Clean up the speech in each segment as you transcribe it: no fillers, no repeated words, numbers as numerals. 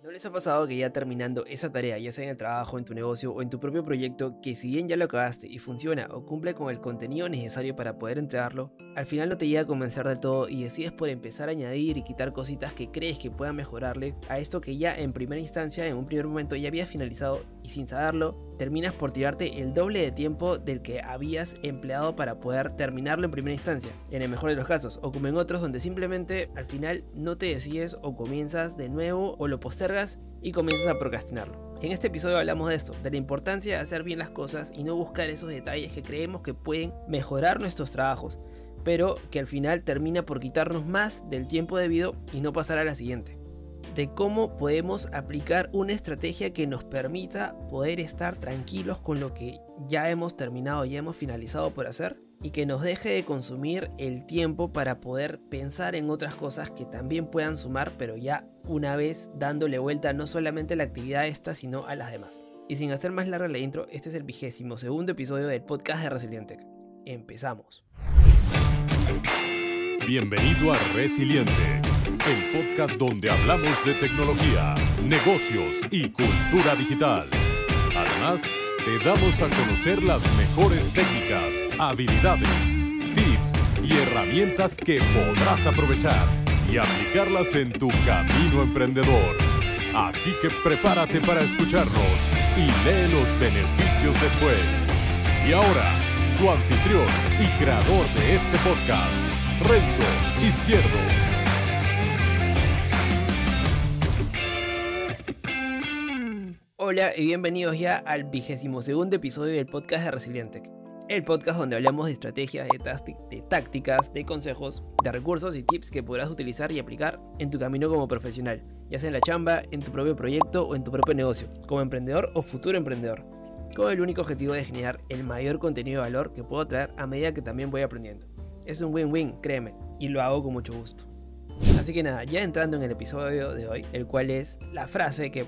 ¿No les ha pasado que ya terminando esa tarea, ya sea en el trabajo, en tu negocio o en tu propio proyecto, que si bien ya lo acabaste y funciona o cumple con el contenido necesario para poder entregarlo, al final no te llega a convencer del todo y decides por empezar a añadir y quitar cositas que crees que puedan mejorarle a esto que ya en primera instancia, en un primer momento ya habías finalizado y sin saberlo, terminas por tirarte el doble de tiempo del que habías empleado para poder terminarlo en primera instancia, en el mejor de los casos, o como en otros donde simplemente al final no te decides o comienzas de nuevo o lo postergas y comienzas a procrastinarlo. En este episodio hablamos de esto, de la importancia de hacer bien las cosas y no buscar esos detalles que creemos que pueden mejorar nuestros trabajos, pero que al final termina por quitarnos más del tiempo debido y no pasar a la siguiente. De cómo podemos aplicar una estrategia que nos permita poder estar tranquilos con lo que ya hemos terminado, ya hemos finalizado por hacer y que nos deje de consumir el tiempo para poder pensar en otras cosas que también puedan sumar, pero ya una vez dándole vuelta no solamente a la actividad esta, sino a las demás. Y sin hacer más larga la intro, este es el 22º episodio del podcast de Resilientec. Empezamos. Bienvenido a Resiliente, el podcast donde hablamos de tecnología, negocios y cultura digital. Además, te damos a conocer las mejores técnicas, habilidades, tips y herramientas que podrás aprovechar y aplicarlas en tu camino emprendedor. Así que prepárate para escucharnos y lee los beneficios después. Y ahora, su anfitrión y creador de este podcast, Renzo Izquierdo. Hola y bienvenidos ya al 22º episodio del podcast de Resilientec. El podcast donde hablamos de estrategias, de tácticas, de consejos, de recursos y tips que podrás utilizar y aplicar en tu camino como profesional, ya sea en la chamba, en tu propio proyecto o en tu propio negocio, como emprendedor o futuro emprendedor, con el único objetivo de generar el mayor contenido de valor que puedo traer a medida que también voy aprendiendo. Es un win-win, créeme, y lo hago con mucho gusto. Así que nada, ya entrando en el episodio de hoy, el cual es la frase que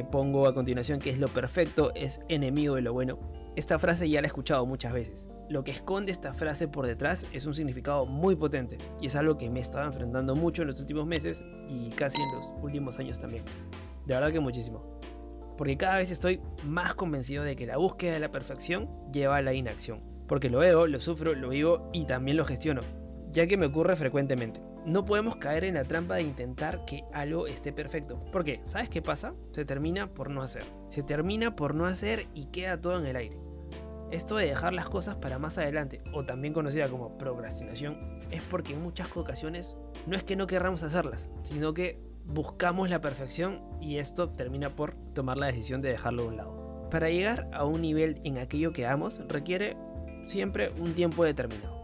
pongo a continuación, que es: lo perfecto es enemigo de lo bueno. Esta frase ya la he escuchado muchas veces. Lo que esconde esta frase por detrás es un significado muy potente y es algo que me he estado enfrentando mucho en los últimos meses y casi en los últimos años también. De verdad que muchísimo. Porque cada vez estoy más convencido de que la búsqueda de la perfección lleva a la inacción. Porque lo veo, lo sufro, lo vivo y también lo gestiono, ya que me ocurre frecuentemente. No podemos caer en la trampa de intentar que algo esté perfecto. Porque, ¿sabes qué pasa? Se termina por no hacer. Se termina por no hacer y queda todo en el aire. Esto de dejar las cosas para más adelante, o también conocida como procrastinación, es porque en muchas ocasiones no es que no querramos hacerlas, sino que buscamos la perfección y esto termina por tomar la decisión de dejarlo de un lado. Para llegar a un nivel en aquello que amamos requiere siempre un tiempo determinado.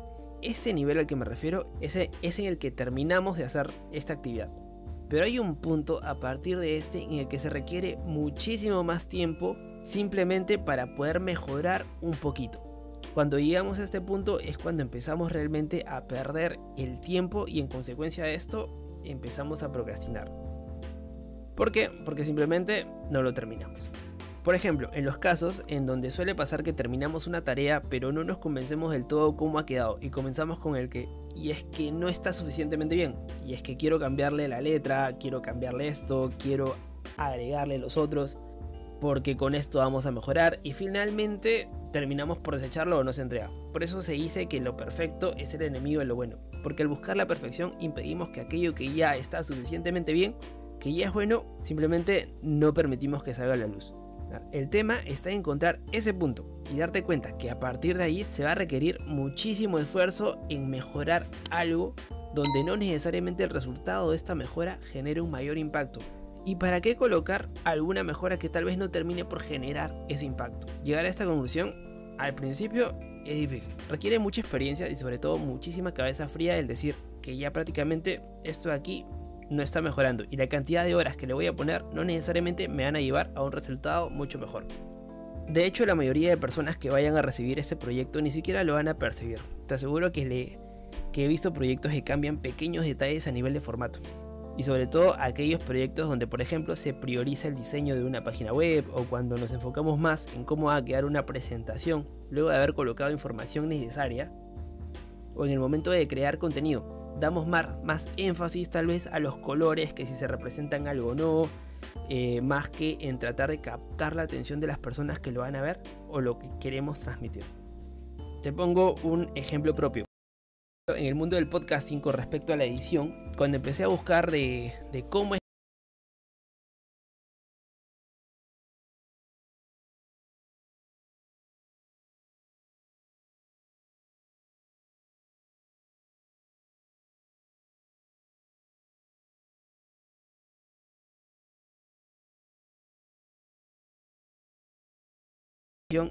Este nivel al que me refiero es en el que terminamos de hacer esta actividad. Pero hay un punto a partir de este en el que se requiere muchísimo más tiempo simplemente para poder mejorar un poquito. Cuando llegamos a este punto es cuando empezamos realmente a perder el tiempo y en consecuencia de esto empezamos a procrastinar. ¿Por qué? Porque simplemente no lo terminamos. Por ejemplo, en los casos en donde suele pasar que terminamos una tarea pero no nos convencemos del todo cómo ha quedado y comenzamos con el que y es que no está suficientemente bien, y es que quiero cambiarle la letra, quiero cambiarle esto, quiero agregarle los otros porque con esto vamos a mejorar y finalmente terminamos por desecharlo o no se entrega. Por eso se dice que lo perfecto es el enemigo de lo bueno, porque al buscar la perfección impedimos que aquello que ya está suficientemente bien, que ya es bueno, simplemente no permitimos que salga a la luz. El tema está en encontrar ese punto y darte cuenta que a partir de ahí se va a requerir muchísimo esfuerzo en mejorar algo donde no necesariamente el resultado de esta mejora genere un mayor impacto. ¿Y para qué colocar alguna mejora que tal vez no termine por generar ese impacto? Llegar a esta conclusión al principio es difícil, requiere mucha experiencia y sobre todo muchísima cabeza fría el decir que ya prácticamente esto de aquí no está mejorando y la cantidad de horas que le voy a poner no necesariamente me van a llevar a un resultado mucho mejor. De hecho, la mayoría de personas que vayan a recibir ese proyecto ni siquiera lo van a percibir. Te aseguro que he visto proyectos que cambian pequeños detalles a nivel de formato. Y sobre todo aquellos proyectos donde, por ejemplo, se prioriza el diseño de una página web o cuando nos enfocamos más en cómo va a quedar una presentación luego de haber colocado información necesaria o en el momento de crear contenido. Damos más énfasis tal vez a los colores, que si se representan algo o no, más que en tratar de captar la atención de las personas que lo van a ver o lo que queremos transmitir. Te pongo un ejemplo propio. En el mundo del podcasting con respecto a la edición, cuando empecé a buscar de cómo es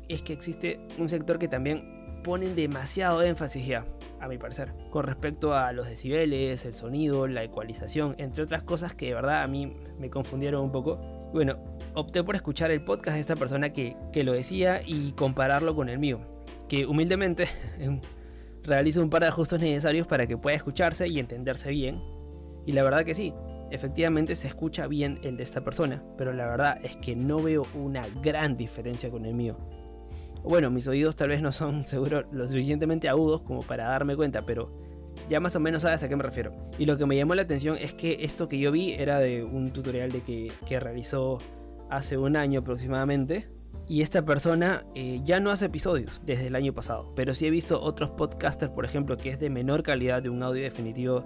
es que existe un sector que también ponen demasiado énfasis ya, a mi parecer, con respecto a los decibeles, el sonido, la ecualización, entre otras cosas que de verdad a mí me confundieron un poco. Bueno, opté por escuchar el podcast de esta persona que lo decía y compararlo con el mío, que humildemente realizo un par de ajustes necesarios para que pueda escucharse y entenderse bien, y la verdad que sí. Efectivamente se escucha bien el de esta persona, pero la verdad es que no veo una gran diferencia con el mío. Bueno, mis oídos tal vez no son seguro lo suficientemente agudos como para darme cuenta, pero ya más o menos sabes a qué me refiero. Y lo que me llamó la atención es que esto que yo vi era de un tutorial que realizó hace un año aproximadamente. Y esta persona ya no hace episodios desde el año pasado, pero sí he visto otros podcasters, por ejemplo, que es de menor calidad, de un audio definitivo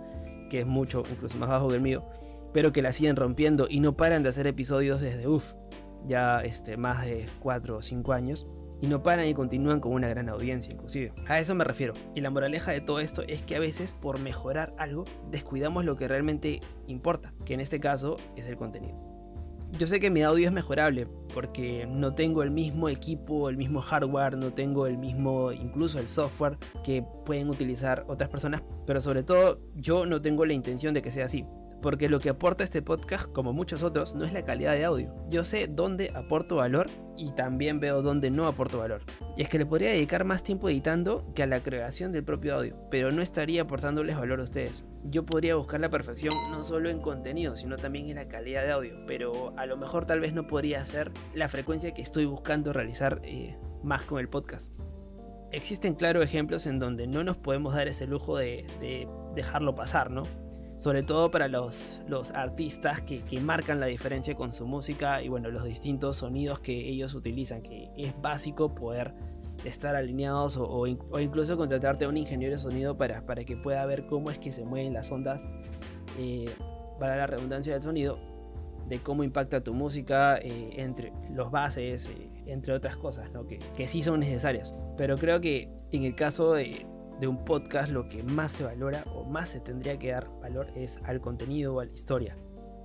que es mucho, incluso más bajo que el mío, pero que la siguen rompiendo y no paran de hacer episodios desde ya más de 4 o 5 años, y no paran y continúan con una gran audiencia inclusive. A eso me refiero, y la moraleja de todo esto es que a veces por mejorar algo descuidamos lo que realmente importa, que en este caso es el contenido. Yo sé que mi audio es mejorable porque no tengo el mismo equipo, el mismo hardware, no tengo el mismo, incluso el software que pueden utilizar otras personas, pero sobre todo yo no tengo la intención de que sea así. Porque lo que aporta este podcast, como muchos otros, no es la calidad de audio. Yo sé dónde aporto valor y también veo dónde no aporto valor. Y es que le podría dedicar más tiempo editando que a la creación del propio audio, pero no estaría aportándoles valor a ustedes. Yo podría buscar la perfección no solo en contenido, sino también en la calidad de audio, pero a lo mejor tal vez no podría ser la frecuencia que estoy buscando realizar más con el podcast. Existen claros ejemplos en donde no nos podemos dar ese lujo de dejarlo pasar, ¿no? Sobre todo para los artistas que marcan la diferencia con su música y bueno, los distintos sonidos que ellos utilizan, que es básico poder estar alineados o incluso contratarte a un ingeniero de sonido para que pueda ver cómo es que se mueven las ondas, para la redundancia del sonido, de cómo impacta tu música, entre los bases, entre otras cosas, ¿no? que sí son necesarias. Pero creo que en el caso de un podcast lo que más se valora o más se tendría que dar valor es al contenido o a la historia.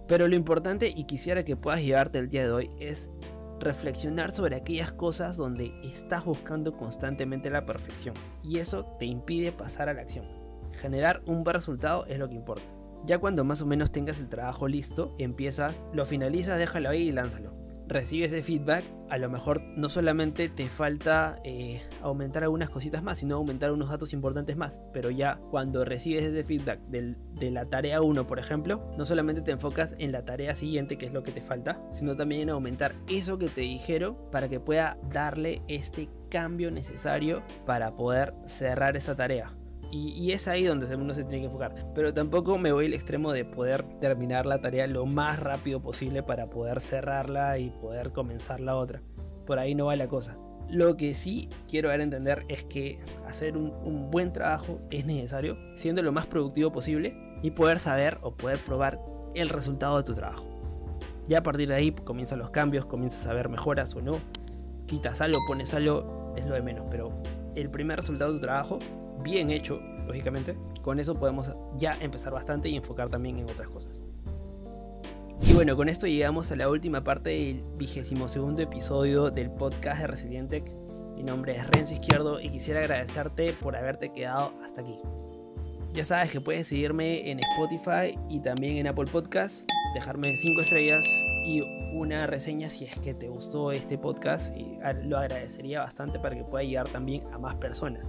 Pero lo importante, y quisiera que puedas llevarte el día de hoy, es reflexionar sobre aquellas cosas donde estás buscando constantemente la perfección y eso te impide pasar a la acción. Generar un buen resultado es lo que importa. Ya cuando más o menos tengas el trabajo listo, empiezas, lo finalizas, déjalo ahí y lánzalo. Recibes ese feedback, a lo mejor no solamente te falta aumentar algunas cositas más, sino aumentar unos datos importantes más, pero ya cuando recibes ese feedback de la tarea 1, por ejemplo, no solamente te enfocas en la tarea siguiente, que es lo que te falta, sino también en aumentar eso que te dijeron para que pueda darle este cambio necesario para poder cerrar esa tarea. Y es ahí donde uno se tiene que enfocar. Pero tampoco me voy al extremo de poder terminar la tarea lo más rápido posible para poder cerrarla y poder comenzar la otra. Por ahí no va la cosa. Lo que sí quiero dar a entender es que hacer un buen trabajo es necesario, siendo lo más productivo posible y poder saber o poder probar el resultado de tu trabajo. Ya a partir de ahí comienzan los cambios, comienzas a ver mejoras o no. Quitas algo, pones algo, es lo de menos. Pero el primer resultado de tu trabajo, bien hecho, lógicamente, con eso podemos ya empezar bastante y enfocar también en otras cosas. Y bueno, con esto llegamos a la última parte del 22º episodio del podcast de Resilientec. Mi nombre es Renzo Izquierdo y quisiera agradecerte por haberte quedado hasta aquí. Ya sabes que puedes seguirme en Spotify y también en Apple Podcasts, dejarme 5 estrellas y una reseña si es que te gustó este podcast, y lo agradecería bastante para que pueda llegar también a más personas.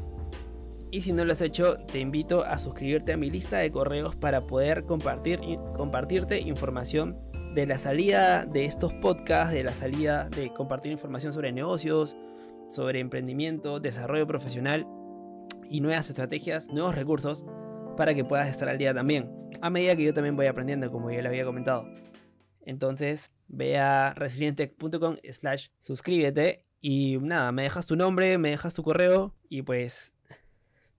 Y si no lo has hecho, te invito a suscribirte a mi lista de correos para poder compartirte información de la salida de estos podcasts, de la salida de compartir información sobre negocios, sobre emprendimiento, desarrollo profesional y nuevas estrategias, nuevos recursos para que puedas estar al día también, a medida que yo también voy aprendiendo, como ya lo había comentado. Entonces ve a resilientech.com/suscríbete y nada, me dejas tu nombre, me dejas tu correo y pues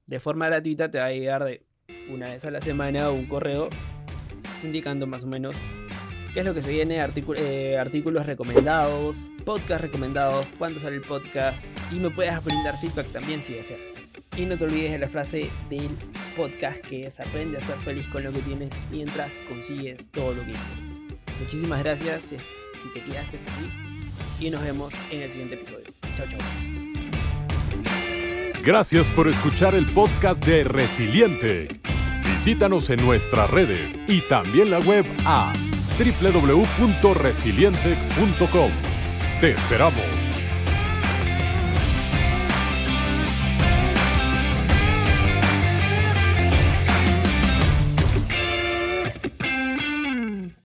de forma gratuita te va a llegar de una vez a la semana un correo indicando más o menos qué es lo que se viene, artículos recomendados, podcast recomendados, cuándo sale el podcast y me puedes brindar feedback también si deseas. Y no te olvides de la frase del podcast que es: aprende a ser feliz con lo que tienes mientras consigues todo lo que quieres. Muchísimas gracias si te quedaste aquí y nos vemos en el siguiente episodio. Chao, chao. Gracias por escuchar el podcast de Resiliente. Visítanos en nuestras redes y también la web a www.resilientech.com. ¡Te esperamos!